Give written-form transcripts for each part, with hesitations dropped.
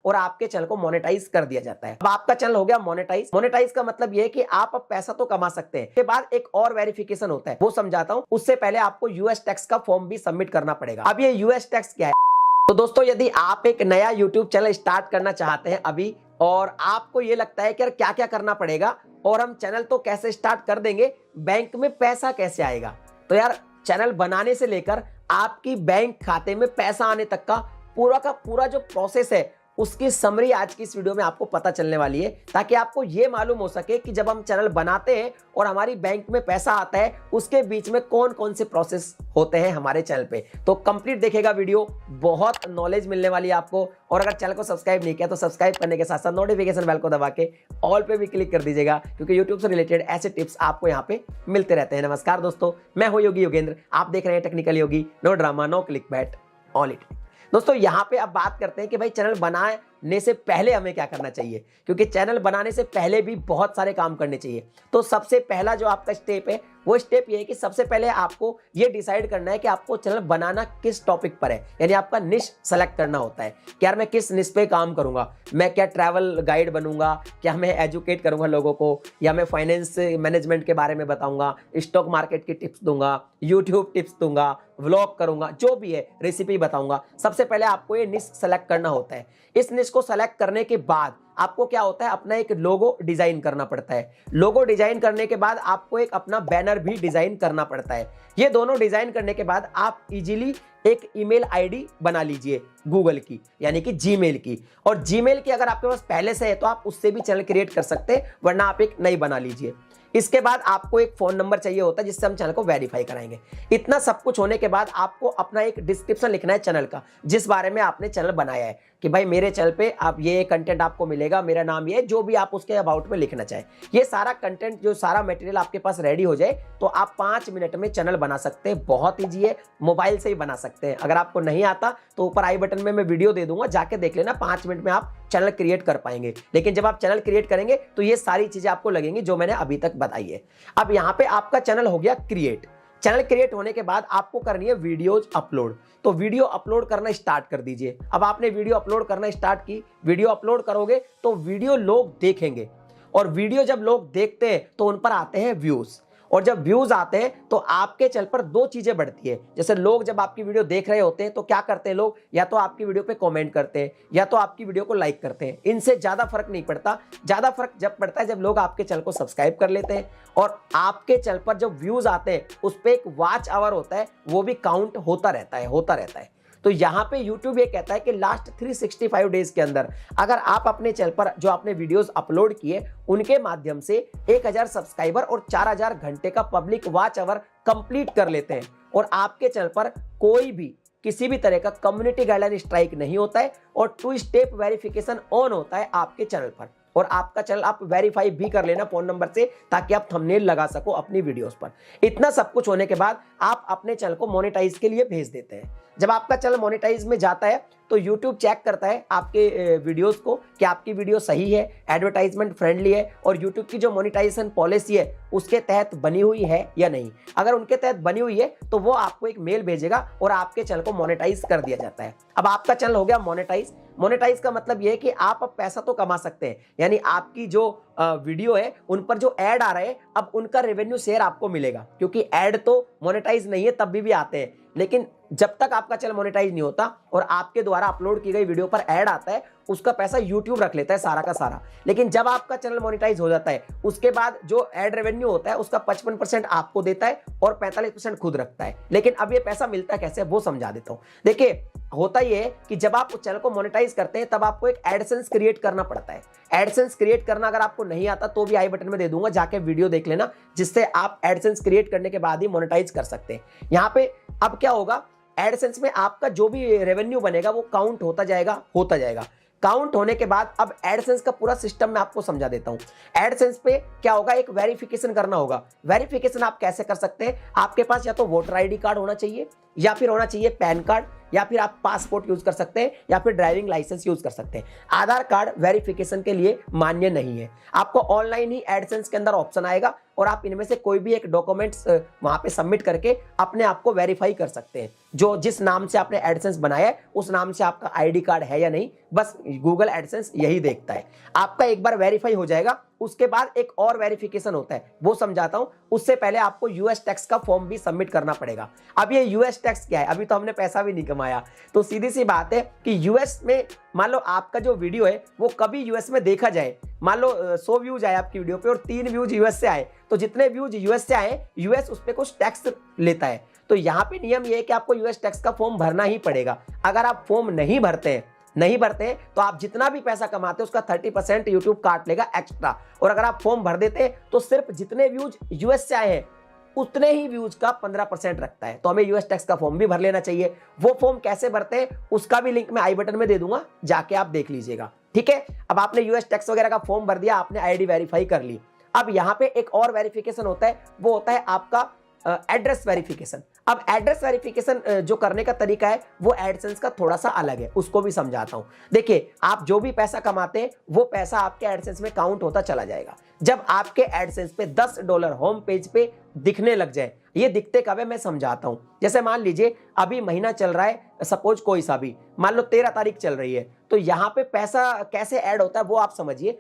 और आपके चैनल को मोनेटाइज कर दिया जाता है। अब आपका चैनल हो गया मोनेटाइज। मोनेटाइज का मतलब यह है कि आप अब पैसा तो कमा सकते हैं। के बाद एक और वेरिफिकेशन होता है, वो समझाता हूं। उससे पहले आपको यूएस टैक्स का फॉर्म भी सबमिट करना पड़ेगा। अब ये यूएस टैक्स क्या है? तो दोस्तों, यदि आप एक नया यूट्यूब चैनल स्टार्ट करना चाहते हैं अभी, और आपको ये लगता है कि यार क्या क्या करना पड़ेगा, और हम चैनल तो कैसे स्टार्ट कर देंगे, बैंक में पैसा कैसे आएगा, तो यार चैनल बनाने से लेकर आपकी बैंक खाते में पैसा आने तक का पूरा जो प्रोसेस है, उसकी समरी आज की इस वीडियो में आपको पता चलने वाली है, ताकि आपको यह मालूम हो सके कि जब हम चैनल बनाते हैं और हमारी बैंक में पैसा आता है, उसके बीच में कौन कौन से प्रोसेस होते हैं हमारे चैनल पे। तो कंप्लीट देखेगा वीडियो, बहुत नॉलेज मिलने वाली है आपको। और अगर चैनल को सब्सक्राइब नहीं किया तो सब्सक्राइब करने के साथ साथ नोटिफिकेशन बेल को दबा के ऑल पे भी क्लिक कर दीजिएगा, क्योंकि यूट्यूब से रिलेटेड ऐसे टिप्स आपको यहाँ पे मिलते रहते हैं। नमस्कार दोस्तों, मैं हूं योगी योगेंद्र, आप देख रहे हैं Technical Yogi. No drama, no clickbait, all it. दोस्तों, यहां पे अब बात करते हैं कि भाई चैनल बनाने से पहले हमें क्या करना चाहिए, क्योंकि चैनल बनाने से पहले भी बहुत सारे काम करने चाहिए। तो सबसे पहला जो आपका स्टेप है, वो स्टेप ये है कि सबसे पहले आपको ये डिसाइड करना है कि आपको चैनल बनाना किस टॉपिक पर है। यानी आपका निश सेलेक्ट करना होता है कि यार मैं किस निश पे काम करूंगा। मैं क्या ट्रैवल गाइड बनूंगा, क्या मैं एजुकेट करूंगा लोगों को, या मैं फाइनेंस मैनेजमेंट के बारे में बताऊंगा, स्टॉक मार्केट की टिप्स दूंगा, यूट्यूब टिप्स दूंगा, व्लॉग करूंगा, जो भी है रेसिपी बताऊंगा। सबसे पहले आपको ये निश सेलेक्ट करना होता है। इस निश को सेलेक्ट करने के बाद आपको क्या होता है, अपना एक लोगो डिजाइन करना पड़ता है। लोगो डिजाइन करने के बाद आपको एक अपना बैनर भी डिजाइन करना पड़ता है। ये दोनों डिजाइन करने के बाद आप इजीली एक ईमेल आईडी बना लीजिए गूगल की, यानी कि जीमेल की। और जीमेल की अगर आपके पास पहले से है तो आप उससे भी चैनल क्रिएट कर सकते हैं, वरना आप एक नई बना लीजिए। इसके बाद आपको एक फोन नंबर चाहिए होता है, जिससे हम चैनल को वेरीफाई कराएंगे। इतना सब कुछ होने के बाद आपको अपना एक डिस्क्रिप्शन लिखना है चैनल का, जिस बारे में आपने चैनल बनाया है, कि भाई मेरे चैनल पे आप ये कंटेंट आपको मिलेगा, मेरा नाम ये, जो भी आप उसके अबाउट में लिखना चाहे। ये सारा कंटेंट, जो सारा मटेरियल आपके पास रेडी हो जाए तो आप 5 मिनट में चैनल बना सकते हैं। बहुत ईजी है, मोबाइल से ही बना सकते हैं। अगर आपको नहीं आता तो ऊपर आई बटन में मैं वीडियो दे दूंगा, जाके देख लेना। 5 मिनट में आप चैनल क्रिएट कर पाएंगे। लेकिन जब आप चैनल क्रिएट करेंगे तो ये सारी चीजें आपको लगेंगी जो मैंने अभी तक बताई है। अब यहाँ पे आपका चैनल हो गया क्रिएट। चैनल क्रिएट होने के बाद आपको करनी है वीडियोज अपलोड। तो वीडियो अपलोड करना स्टार्ट कर दीजिए। अब आपने वीडियो अपलोड करना स्टार्ट की, वीडियो अपलोड करोगे तो वीडियो लोग देखेंगे, और वीडियो जब लोग देखते हैं तो उन पर आते हैं व्यूज। और जब व्यूज आते हैं तो आपके चैनल पर 2 चीजें बढ़ती है। जैसे लोग जब आपकी वीडियो देख रहे होते हैं तो क्या करते हैं लोग, या तो आपकी वीडियो पे कमेंट करते हैं, या तो आपकी वीडियो को लाइक करते हैं। इनसे ज्यादा फर्क नहीं पड़ता। ज्यादा फर्क जब पड़ता है जब लोग आपके चैनल को सब्सक्राइब कर लेते हैं, और आपके चैनल पर जब व्यूज आते हैं उस पर एक वॉच आवर होता है, वो भी काउंट होता रहता है। तो यहां पे YouTube ये कहता है कि लास्ट 365 डेज के अंदर अगर आप अपने चैनल पर जो आपने वीडियोस अपलोड किए, उनके माध्यम से 1000 सब्सक्राइबर और 4000 घंटे का पब्लिक वॉच आवर कंप्लीट कर लेते हैं, और आपके चैनल पर कोई भी किसी भी तरह का कम्युनिटी गाइडलाइन स्ट्राइक नहीं होता है, और 2 स्टेप वेरिफिकेशन ऑन होता है आपके चैनल पर। और आपका चैनल आप वेरीफाई भी कर लेना फोन नंबर से, ताकि आप थंबनेल लगा सको अपनी वीडियोस पर। इतना सब कुछ होने के बाद आप अपने चैनल को मोनेटाइज के लिए भेज देते हैं। जब आपका चैनल मोनेटाइज में जाता है तो YouTube चेक करता है आपके वीडियोस को कि आपकी वीडियो सही है, एडवर्टाइजमेंट फ्रेंडली है, और YouTube की जो मोनेटाइजेशन पॉलिसी है उसके तहत बनी हुई है या नहीं। अगर उनके तहत बनी हुई है तो वो आपको एक मेल भेजेगा और आपके चैनल को मोनेटाइज कर दिया जाता है। अब आपका चैनल हो गया मोनेटाइज। मोनेटाइज का मतलब यह है कि आप अब पैसा तो कमा सकते हैं। यानी आपकी जो वीडियो है उन पर जो ऐड आ रहे हैं, अब उनका रेवेन्यू शेयर आपको मिलेगा, क्योंकि ऐड तो मोनेटाइज नहीं है तब भी आते हैं। लेकिन जब तक आपका चैनल मोनेटाइज नहीं होता और आपके द्वारा अपलोड की गई वीडियो पर ऐड आता है, उसका पैसा YouTube रख लेता है सारा का सारा। लेकिन जब आपका चैनल मोनेटाइज हो जाता है, उसके बाद जो ऐड रेवेन्यू होता है उसका 55% आपको देता है और 45% खुद रखता है। लेकिन अब ये पैसा मिलता कैसे, वो समझा देता हूं। देखिए, होता ये है कि जब आप उस चैनल को मोनेटाइज करते हैं तब आपको एक एडसेंस क्रिएट करना पड़ता है। एडसेंस क्रिएट करना अगर आपको नहीं आता तो भी आई बटन में दे दूंगा, जाके वीडियो देख लेना, जिससे आप एडसेंस क्रिएट करने के बाद ही मोनेटाइज कर सकते हैं। यहां पे अब क्या होगा, एडसेंस में आपका जो भी रेवेन्यू बनेगा वो काउंट होता जाएगा। काउंट होने के बाद अब एडसेंस का पूरा सिस्टम मैं आपको समझा देता हूं। एडसेंस पे क्या होगा, एक वेरिफिकेशन करना होगा। वेरिफिकेशन आप कैसे कर सकते हैं, आपके पास या तो वोटर आईडी कार्ड होना चाहिए, या फिर होना चाहिए पैन कार्ड, या फिर आप पासपोर्ट यूज कर सकते हैं, या फिर ड्राइविंग लाइसेंस यूज कर सकते हैं। आधार कार्ड वेरिफिकेशन के लिए मान्य नहीं है। आपको ऑनलाइन ही एडसेंस के अंदर ऑप्शन आएगा, और आप इनमें से कोई भी एक डॉक्यूमेंट्स वहां पे सबमिट करके अपने आप को वेरीफाई कर सकते हैं। जो जिस नाम से आपने एडसेंस बनाया है उस नाम से आपका आईडी कार्ड है या नहीं, बस गूगल एडसेंस यही देखता है। आपका एक बार वेरीफाई हो जाएगा, उसके बाद एक और वेरिफिकेशन होता है, वो समझाता हूं। उससे पहले आपको यूएस टैक्स का फॉर्म भी सबमिट करना पड़ेगा। अब ये यूएस टैक्स क्या है, अभी तो हमने पैसा भी नहीं कमाया, तो सीधी सी बात है कि यूएस में मान लो आपका जो वीडियो है वो कभी यूएस में देखा जाए, मान लो 100 व्यूज आए आपकी वीडियो पे और 3 व्यूज यूएस से आए, तो जितने व्यूज यूएस से आए यूएस उस पर कुछ टैक्स लेता है। तो यहाँ पे नियम ये है कि आपको यूएस टैक्स का फॉर्म भरना ही पड़ेगा। अगर आप फॉर्म नहीं भरते हैं तो आप जितना भी पैसा कमाते हैं उसका 30% यूट्यूब काट लेगा एक्स्ट्रा। और अगर आप फॉर्म भर देते हैं तो सिर्फ जितने व्यूज यूएस से आए हैं उतने ही व्यूज का 15% रखता है। तो हमें यूएस टैक्स का फॉर्म भी भर लेना चाहिए। वो फॉर्म कैसे भरते हैं उसका भी लिंक मैं आई बटन में दे दूंगा, जाके आप देख लीजिएगा। ठीक है, अब आपने यूएस टैक्स वगैरह का फॉर्म भर दिया, आपने आईडी वेरीफाई कर ली। अब यहाँ पे एक और वेरिफिकेशन होता है, वो होता है आपका एड्रेस वेरिफिकेशन। अब एड्रेस वेरिफिकेशन जो करने का तरीका है वो एडसेंस का थोड़ा सा अलग है, उसको भी समझाता हूं। देखिए, आप जो भी पैसा कमाते हैं वो पैसा आपके एडसेंस में काउंट होता चला जाएगा। जब आपके एडसेंस पे $10 होम पेज पे दिखने लग जाए, ये दिखते कब है मैं समझाता हूं। जैसे मान लीजिए अभी महीना चल रहा है, सपोज कोई सा भी, मान लो 13 तारीख चल रही है, तो यहाँ पे पैसा कैसे ऐड होता है वो आप समझिए।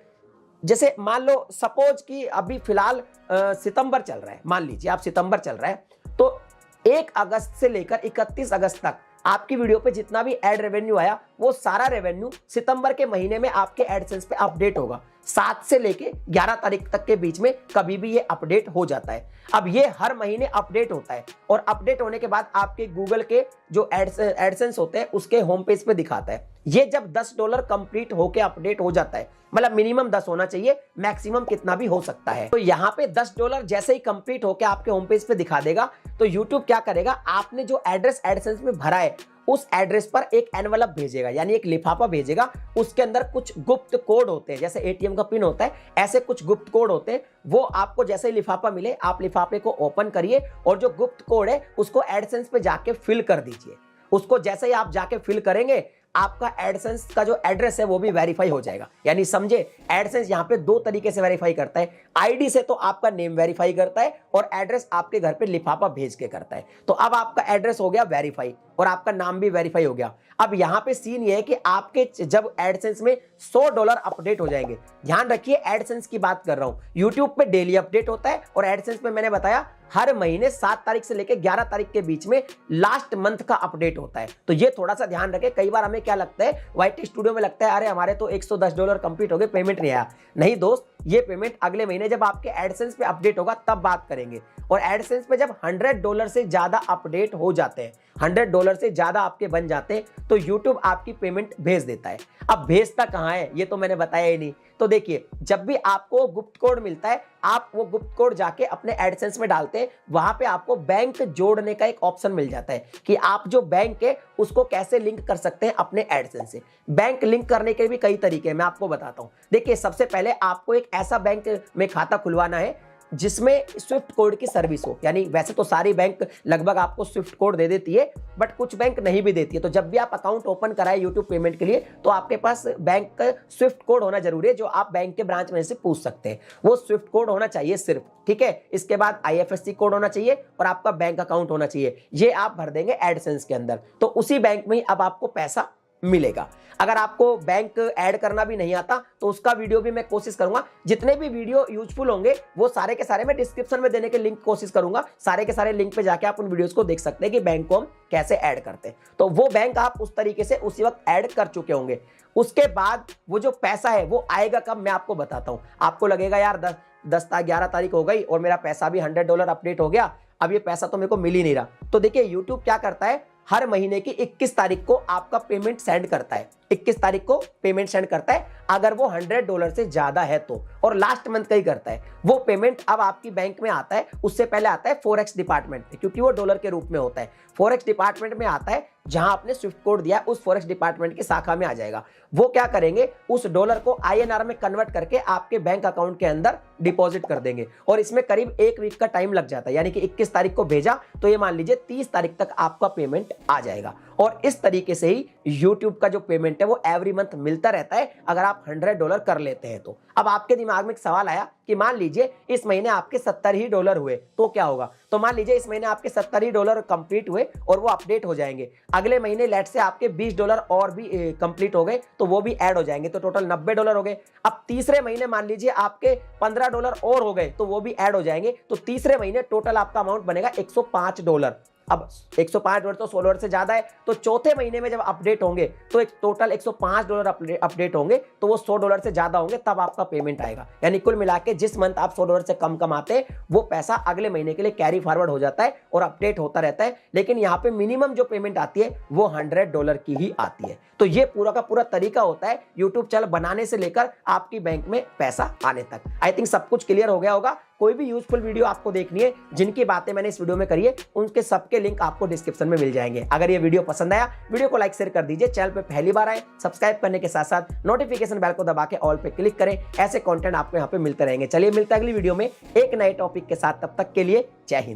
जैसे मान लो सपोज कि अभी फिलहाल सितंबर चल रहा है, मान लीजिए आप सितंबर चल रहा है, तो 1 अगस्त से लेकर 31 अगस्त तक आपकी वीडियो पे जितना भी एड रेवेन्यू आया वो सारा रेवेन्यू सितंबर के महीने में आपके एडसेंस पे अपडेट होगा। 7 से लेके 11 तारीख तक के बीच में कभी भी ये अपडेट हो जाता है। अब ये हर महीने अपडेट होता है और अपडेट होने के बाद आपके गूगल के जो एडसेंस होते हैं उसके होम पेज पे दिखाता है। ये जब $10 कंप्लीट होके अपडेट हो जाता है, मतलब मिनिमम 10 होना चाहिए, मैक्सिमम कितना भी हो सकता है। तो यहाँ पे $10 जैसे ही कंप्लीट होके आपके होम पेज पे दिखा देगा, तो यूट्यूब क्या करेगा, आपने जो एड्रेस एडसेंस में भरा है उस एड्रेस पर एक एनवलप भेजेगा, यानी एक लिफाफा भेजेगा। उसके अंदर कुछ गुप्त कोड होते हैं, जैसे एटीएम का पिन होता है, ऐसे कुछ गुप्त कोड होते हैं। वो आपको जैसे ही लिफाफा मिले, आप लिफाफे को ओपन करिए और जो गुप्त कोड है उसको एडसेंस पे जाके फिल कर दीजिए। उसको जैसे ही आप जाके फिल करेंगे, आपका एडसेंस का जो एड्रेस है वो भी वेरीफाई हो जाएगा। यानी समझे, एडसेंस यहाँ पे 2 तरीके से वेरीफाई करता है। आईडी से तो आपका नेम वेरीफाई करता है और एड्रेस आपके घर पे लिफाफा भेज के करता है। तो अब आपका एड्रेस हो गया वेरीफाई और आपका नाम भी वेरीफाई हो गया। अब यहाँ पे सीन ये है कि आपके जब एडसेंस में $100 अपडेट हो जाएंगे, ध्यान रखिए एडसेंस की बात कर रहा हूं, यूट्यूब पे डेली अपडेट होता है और एडसेंस में मैंने बताया हर महीने 7 तारीख से लेकर 11 तारीख के बीच में लास्ट मंथ का अपडेट होता है। तो ये थोड़ा सा ध्यान रखें। कई बार हमें क्या लगता है, वाईटी स्टूडियो में लगता है अरे हमारे तो $110 कंप्लीट हो गए, पेमेंट नहीं आया। नहीं दोस्त, ये पेमेंट अगले महीने जब आपके एडसेंस पे अपडेट होगा तब बात करेंगे। और एडसेंस पे जब $100 से ज्यादा अपडेट हो जाते हैं, $100 से ज्यादा आपके बन जाते हैं, तो यूट्यूब आपकी पेमेंट भेज देता है। अब भेजता कहां है ये तो मैंने बताया ही नहीं। तो देखिए, जब भी आपको गुप्त कोड मिलता है, आप वो गुप्त कोड जाके अपने एडसेंस में डालते हैं, वहां पे आपको बैंक जोड़ने का एक ऑप्शन मिल जाता है कि आप जो बैंक है उसको कैसे लिंक कर सकते हैं अपने एडसेंस से। बैंक लिंक करने के भी कई तरीके हैं, मैं आपको बताता हूं। देखिए, सबसे पहले आपको एक ऐसा बैंक में खाता खुलवाना है जिसमें स्विफ्ट कोड की सर्विस हो। यानी वैसे तो सारी बैंक लगभग आपको स्विफ्ट कोड दे देती है, बट कुछ बैंक नहीं भी देती है। तो जब भी आप अकाउंट ओपन कराए यूट्यूब पेमेंट के लिए, तो आपके पास बैंक का स्विफ्ट कोड होना जरूरी है, जो आप बैंक के ब्रांच में से पूछ सकते हैं। वो स्विफ्ट कोड होना चाहिए सिर्फ, ठीक है। इसके बाद IFSC कोड होना चाहिए और आपका बैंक अकाउंट होना चाहिए। ये आप भर देंगे एडसेंस के अंदर, तो उसी बैंक में ही अब आपको पैसा मिलेगा। अगर आपको बैंक ऐड करना भी नहीं आता तो उसका वीडियो भी मैं कोशिश करूंगा। जितने भी वीडियो यूजफुल होंगे वो सारे के सारे मैं डिस्क्रिप्शन में देने के लिंक कोशिश करूंगा। सारे के सारे लिंक पे जाके आप उन वीडियोस को देख सकते हैं कि बैंक को हम कैसे ऐड करते हैं। तो वो बैंक आप उस तरीके से उसी वक्त ऐड कर चुके होंगे। उसके बाद वो जो पैसा है वो आएगा कब, मैं आपको बताता हूं। आपको लगेगा यार 11 तारीख हो गई और मेरा पैसा भी $100 अपडेट हो गया, अब ये पैसा तो मेरे को मिल ही नहीं रहा। तो देखिए, यूट्यूब क्या करता है, हर महीने की 21 तारीख को आपका पेमेंट सेंड करता है। 21 तारीख को पेमेंट सेंड करता है अगर वो $100 से ज्यादा है तो, और लास्ट मंथ का ही करता है। वो पेमेंट अब आपकी बैंक में आता है, उससे पहले आता है फॉरेक्स डिपार्टमेंट में, क्योंकि वो डॉलर के रूप में होता है। फॉरेक्स डिपार्टमेंट में आता है, जहां आपने स्विफ्ट कोड दिया उस फॉरेक्स डिपार्टमेंट की शाखा में आ जाएगा। वो क्या करेंगे, उस डॉलर को INR में कन्वर्ट करके आपके बैंक अकाउंट के अंदर डिपॉजिट कर देंगे, और इसमें करीब 1 वीक का टाइम लग जाता है। यानी कि 21 तारीख को भेजा तो ये मान लीजिए 30 तारीख तक आपका पेमेंट आ जाएगा। और इस तरीके से ही YouTube का जो पेमेंट है वो एवरी मंथ मिलता रहता है अगर आप $100 कर लेते हैं तो। अब आपके दिमाग में एक सवाल आया कि मान लीजिए इस महीने आपके $70 हुए तो क्या होगा। तो मान लीजिए इस महीने आपके $70 कंप्लीट हुए और वो अपडेट हो जाएंगे। अगले महीने लेट से आपके $20 और भी कंप्लीट हो गए तो वो भी ऐड हो जाएंगे, तो टोटल $90 हो गए। अब तीसरे महीने मान लीजिए आपके $15 और हो गए तो वो भी ऐड हो जाएंगे, तो तीसरे महीने टोटल आपका अमाउंट बनेगा $105। अब $105 तो $100 से ज्यादा है, तो चौथे महीने में जब अपडेट होंगे तो एक टोटल $105 अपडेट होंगे, तो वो $100 से ज्यादा होंगे, तब आपका पेमेंट आएगा। यानी कुल मिला के जिस मंथ आप $100 से कम कमाते हैं वो पैसा अगले महीने के लिए कैरी फॉरवर्ड हो जाता है और अपडेट होता रहता है। लेकिन यहाँ पे मिनिमम जो पेमेंट आती है वो $100 की ही आती है। तो ये पूरा का पूरा तरीका होता है यूट्यूब चैनल बनाने से लेकर आपकी बैंक में पैसा आने तक। आई थिंक सब कुछ क्लियर हो गया होगा। कोई भी यूजफुल वीडियो आपको देखनी है, जिनकी बातें मैंने इस वीडियो में करी है, उनके सबके लिंक आपको डिस्क्रिप्शन में मिल जाएंगे। अगर ये वीडियो पसंद आया, वीडियो को लाइक शेयर कर दीजिए। चैनल पे पहली बार आए, सब्सक्राइब करने के साथ साथ नोटिफिकेशन बेल को दबा के ऑल पे क्लिक करें। ऐसे कंटेंट आपको यहाँ पे मिलते रहेंगे। चलिए मिलते हैं अगली वीडियो में एक नए टॉपिक के साथ, तब तक के लिए जय हिंद।